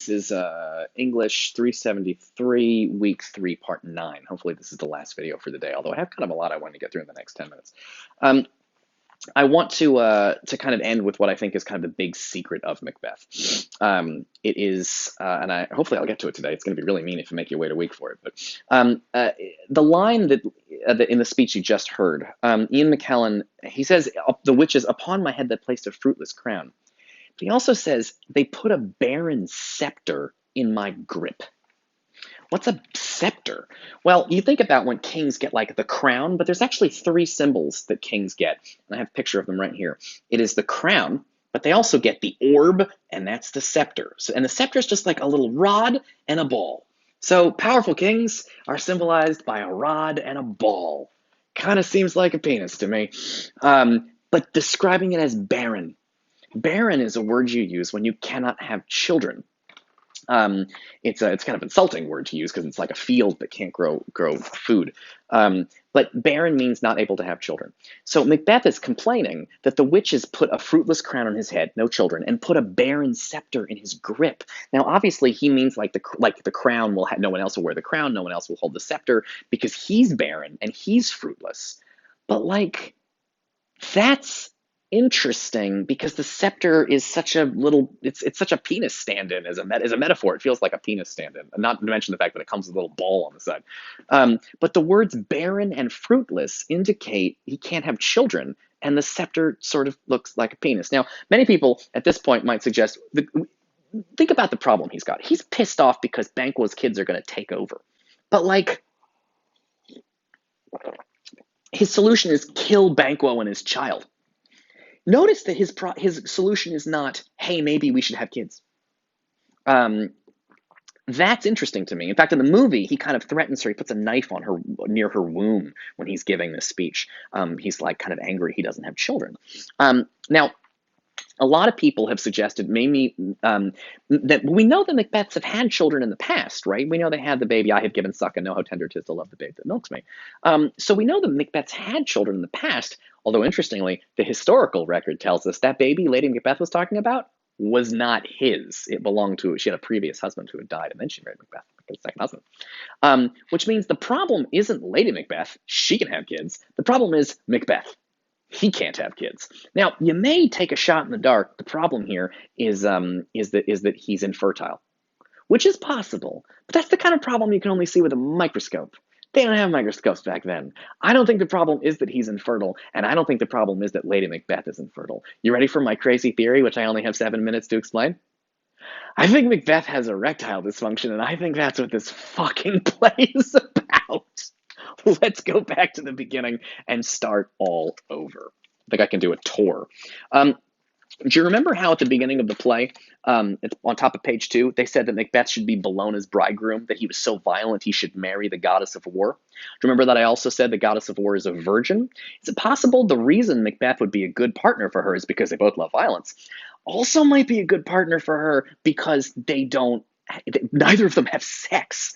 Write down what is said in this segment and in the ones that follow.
This is English 373, week 3, part 9. Hopefully this is the last video for the day, although I have kind of a lot I want to get through in the next 10 minutes. I want to kind of end with what I think is kind of the big secret of Macbeth. It is, and hopefully I'll get to it today. It's going to be really mean if you make your wait a week for it. But the line that in the speech you just heard, Ian McKellen, he says, "The witches upon my head that placed a fruitless crown." But he also says, "They put a barren scepter in my grip." What's a scepter? Well, you think about when kings get like the crown, but there's actually three symbols that kings get. And I have a picture of them right here. It is the crown, but they also get the orb, and that's the scepter. And the scepter is just like a little rod and a ball. So powerful kings are symbolized by a rod and a ball. Kind of seems like a penis to me. But describing it as barren. Barren is a word you use when you cannot have children. It's kind of an insulting word to use because it's like a field that can't grow food. But barren means not able to have children. So Macbeth is complaining that the witches put a fruitless crown on his head, no children, and put a barren scepter in his grip. Now, obviously, he means like the crown will no one else will wear the crown, no one else will hold the scepter because he's barren and he's fruitless. But like, that's interesting because the scepter is such a little, it's such a penis stand-in as a metaphor. It feels like a penis stand-in, not to mention the fact that it comes with a little ball on the side. But the words barren and fruitless indicate he can't have children, and the scepter sort of looks like a penis. Now, many people at this point might suggest, think about the problem he's got. He's pissed off because Banquo's kids are going to take over. But like, his solution is kill Banquo and his child. Notice that his solution is not, hey, maybe we should have kids. That's interesting to me. In fact, in the movie, he kind of threatens her. He puts a knife on her near her womb when he's giving this speech. He's like kind of angry he doesn't have children. Now, a lot of people have suggested maybe that we know the Macbeths have had children in the past, right? We know they had the baby, I have given suck and know how tender 'tis to love the babe that milks me. So we know the Macbeths had children in the past, although interestingly, the historical record tells us that baby Lady Macbeth was talking about was not his. It belonged to, she had a previous husband who had died, and then she married Macbeth, his second husband. Which means the problem isn't Lady Macbeth, she can have kids. The problem is Macbeth. He can't have kids. Now, you may take a shot in the dark. The problem here is that he's infertile, which is possible. But that's the kind of problem you can only see with a microscope. They don't have microscopes back then. I don't think the problem is that he's infertile, and I don't think the problem is that Lady Macbeth is infertile. You ready for my crazy theory, which I only have 7 minutes to explain? I think Macbeth has erectile dysfunction, and I think that's what this fucking play is about. Let's go back to the beginning and start all over. I think I can do a tour. Do you remember how at the beginning of the play, it's on top of page 2, they said that Macbeth should be Bellona's bridegroom, that he was so violent he should marry the goddess of war? Do you remember that I also said the goddess of war is a virgin? Is it possible the reason Macbeth would be a good partner for her is because they both love violence? Also might be a good partner for her because neither of them have sex.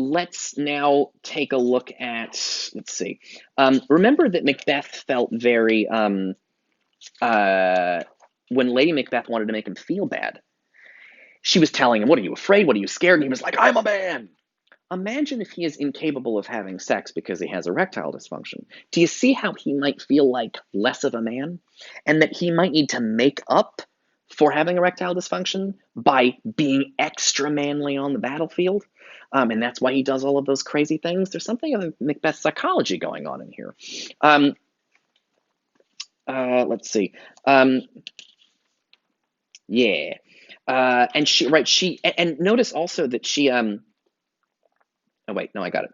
Let's now take a look at, let's see. Remember that Macbeth felt very, when Lady Macbeth wanted to make him feel bad, she was telling him, what are you afraid? What are you scared? And he was like, I'm a man. Imagine if he is incapable of having sex because he has erectile dysfunction. Do you see how he might feel like less of a man? And that he might need to make up for having erectile dysfunction by being extra manly on the battlefield? And that's why he does all of those crazy things. There's something of Macbeth's psychology going on in here. Let's see. Yeah. And notice also that she, oh wait, no, I got it.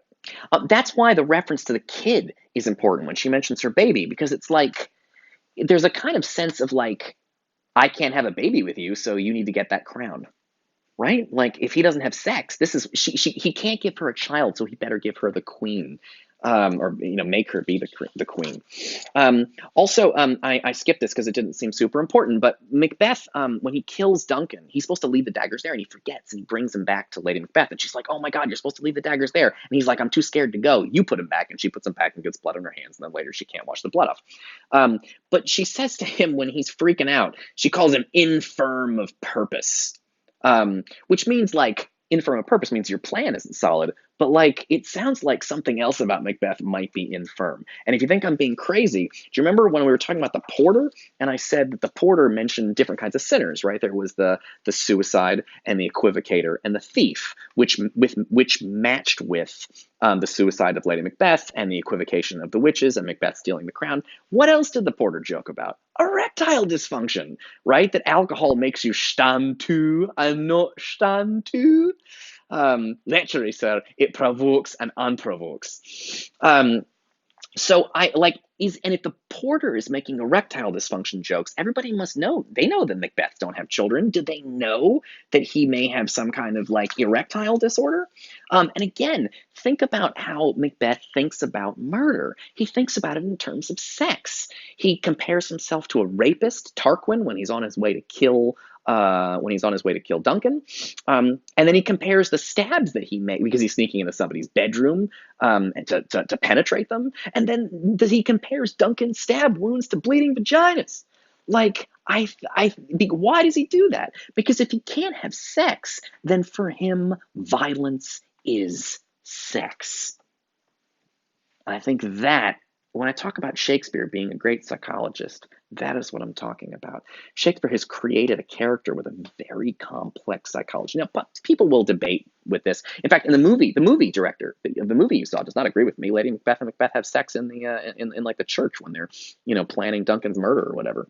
That's why the reference to the kid is important when she mentions her baby, because it's like, there's a kind of sense of like, I can't have a baby with you, so you need to get that crown. Right? Like, if he doesn't have sex, he can't give her a child, so he better give her the queen. or make her be the queen. Also, I skipped this because it didn't seem super important, but Macbeth, when he kills Duncan, he's supposed to leave the daggers there, and he forgets, and he brings them back to Lady Macbeth, and she's like, "Oh my God, you're supposed to leave the daggers there," and he's like, "I'm too scared to go. You put them back," and she puts them back and gets blood on her hands, and then later she can't wash the blood off. But she says to him when he's freaking out, she calls him infirm of purpose, which means like infirm of purpose means your plan isn't solid, but like it sounds like something else about Macbeth might be infirm. And if you think I'm being crazy, do you remember when we were talking about the porter and I said that the porter mentioned different kinds of sinners, right? There was the suicide and the equivocator and the thief, which matched with the suicide of Lady Macbeth and the equivocation of the witches and Macbeth stealing the crown. What else did the porter joke about? Erectile dysfunction, right? That alcohol makes you stand to and not stand to. Literally, sir, it provokes and unprovokes. So I like and if the porter is making erectile dysfunction jokes, everybody must know. They know that Macbeth don't have children. Do they know that he may have some kind of like erectile disorder? And again, think about how Macbeth thinks about murder. He thinks about it in terms of sex. He compares himself to a rapist, Tarquin, when he's on his way to kill Duncan. And then he compares the stabs that he made because he's sneaking into somebody's bedroom and to penetrate them. And then he compares Duncan's stab wounds to bleeding vaginas. Like, why does he do that? Because if he can't have sex, then for him, violence is sex. And I think that when I talk about Shakespeare being a great psychologist, that is what I'm talking about. Shakespeare has created a character with a very complex psychology. Now, but people will debate with this. In fact, in the movie director of the movie you saw does not agree with me. Lady Macbeth and Macbeth have sex in the in like the church when they're planning Duncan's murder or whatever.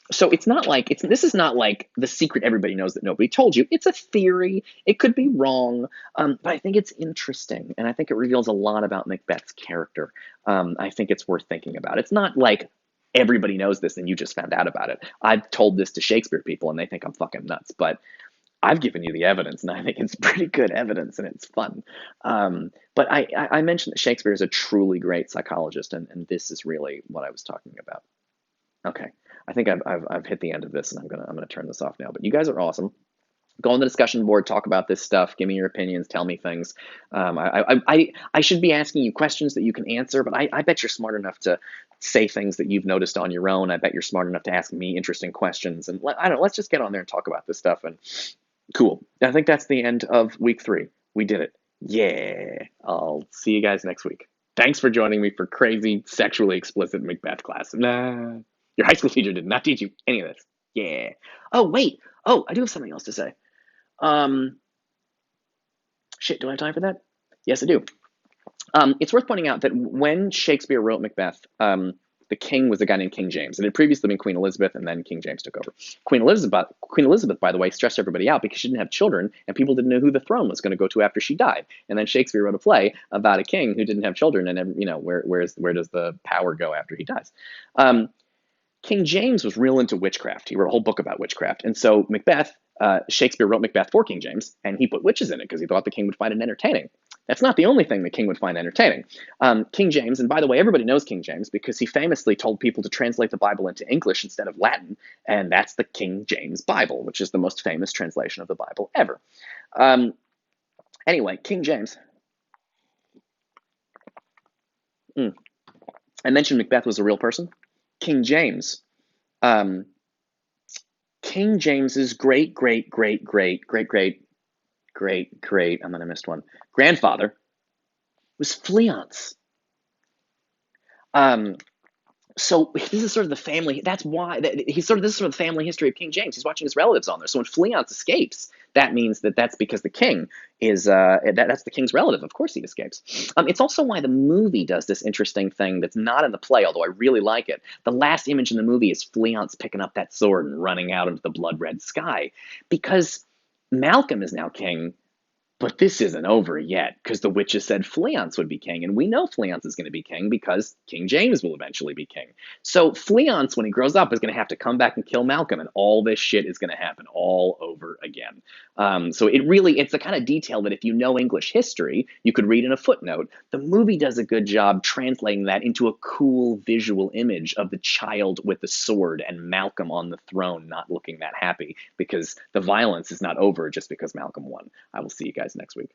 So it's not like this is not like the secret everybody knows that nobody told you. It's a theory. It could be wrong, but I think it's interesting, and I think it reveals a lot about Macbeth's character. I think it's worth thinking about. It's not like everybody knows this and you just found out about it. I've told this to Shakespeare people and they think I'm fucking nuts, but I've given you the evidence, and I think it's pretty good evidence, and it's fun. But I mentioned that Shakespeare is a truly great psychologist, and this is really what I was talking about. Okay, I think I've hit the end of this, and I'm gonna turn this off now. But you guys are awesome. Go on the discussion board, talk about this stuff, give me your opinions, tell me things. I should be asking you questions that you can answer, but I bet you're smart enough to say things that you've noticed on your own. I bet you're smart enough to ask me interesting questions, and I don't know, let's just get on there and talk about this stuff. And cool. I think that's the end of week 3. We did it. Yeah. I'll see you guys next week. Thanks for joining me for crazy, sexually explicit Macbeth class. Nah. Your high school teacher did not teach you any of this. Yeah. Oh, wait. Oh, I do have something else to say. Shit, do I have time for that? Yes, I do. It's worth pointing out that when Shakespeare wrote Macbeth, the king was a guy named King James. It had previously been Queen Elizabeth, and then King James took over. Queen Elizabeth, by the way, stressed everybody out because she didn't have children, and people didn't know who the throne was going to go to after she died. And then Shakespeare wrote a play about a king who didn't have children, and where does the power go after he dies? King James was real into witchcraft. He wrote a whole book about witchcraft. And so Macbeth, Shakespeare wrote Macbeth for King James, and he put witches in it because he thought the king would find it entertaining. That's not the only thing the king would find entertaining. King James, and by the way, everybody knows King James because he famously told people to translate the Bible into English instead of Latin, and that's the King James Bible, which is the most famous translation of the Bible ever. Anyway, King James. I mentioned Macbeth was a real person. King James, King James's great, I'm gonna miss one, grandfather was Fleance. So this is sort of the family. That's why this is sort of the family history of King James. He's watching his relatives on there. So when Fleance escapes, that means that's because the king is that's the king's relative. Of course he escapes. It's also why the movie does this interesting thing that's not in the play, although I really like it. The last image in the movie is Fleance picking up that sword and running out into the blood red sky, because Malcolm is now king, But this isn't over yet, because the witches said Fleance would be king, and we know Fleance is going to be king because King James will eventually be king. So Fleance, when he grows up, is going to have to come back and kill Malcolm, and all this shit is going to happen all over again. So it's the kind of detail that if you know English history, you could read in a footnote. The movie does a good job translating that into a cool visual image of the child with the sword and Malcolm on the throne not looking that happy, because the violence is not over just because Malcolm won. I will see you guys next week.